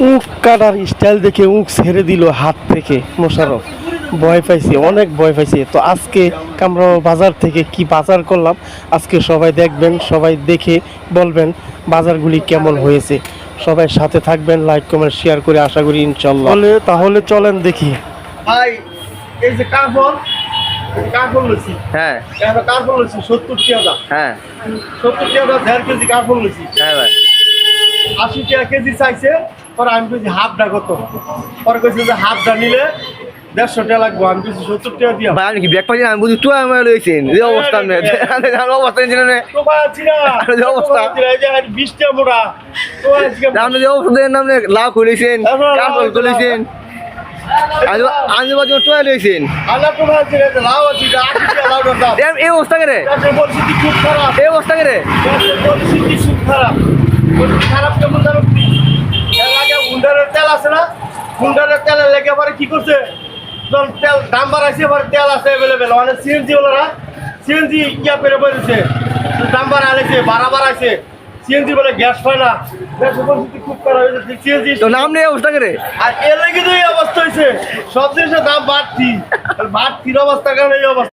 উঁক কাটার style দেখে উঁক ছেড়ে দিল হাত থেকে মোশাররফ। ভয় পাইছি, অনেক ভয় পাইছি। তো আজকে আমরা বাজার থেকে কি বাজার করলাম আজকে সবাই দেখবেন, সবাই দেখে বলবেন বাজারগুলি কেমন হয়েছে। সবাই সাথে থাকবেন, লাইক কমেন্ট শেয়ার করে আশা করি ইনশাল্লাহ। তাহলে চলেন দেখি। ভাই এই যে কার্বন লইছি, হ্যাঁ কার্বন লইছি 70 টাকা, হ্যাঁ 70 টাকা 1.5 কেজি কার্বন লইছি। হ্যাঁ ভাই 80 টাকা কেজি চাইছে, পরে আমি কইছি হাফটা কত, পরে কইছে যে হাফটা নিলে 150 টাকা লাগবে। আমি কইছি 70 টাকা দিয়া। ভাই আপনি কি ব্যাগ পাইছেন? আমি বুঝি তুই আমার লইছেন এই অবস্থা নেই অবস্থা ছিল না তো ভাই আছি না, যে অবস্থা। এই যে 20 টাকা মোড়া তো আজকে আপনি যে অবস্থা দেন আপনি লাভ করেছেন কাপড় করেছেন আমি বাজে তুই লইছেন আল্লাহ তো ভাই আছে, লাভ আছে, 80 টাকা লাভ দাও। এই অবস্থা করে দেশের পরিস্থিতি খুব খারাপ, এই অবস্থা করে দেশের পরিস্থিতি খুব খারাপ। পরিস্থিতি খারাপ কেমন জানো? এর আগে হুন্ডারের তেল আছে না, হুন্ডারের তেলের লেগে পরে কি করছে, যখন তেল দাম বাড়াইছে পরে তেল আছে অ্যাভেলেবেল, মানে সিএনজি ওলারা সিএনজি ইয়া পেরে বেরোছে, দাম বাড়াইছে বাড়াইছে সিএনজি বলে গ্যাস হয় না। দেশের পরিস্থিতি খুব খারাপ হয়েছে সিএনজি। তো নাম নেই অবস্থা করে আর এর লেগে তো এই অবস্থা হয়েছে, সব জিনিসের দাম বাড়তি, বাড়তির অবস্থা কারণে এই অবস্থা।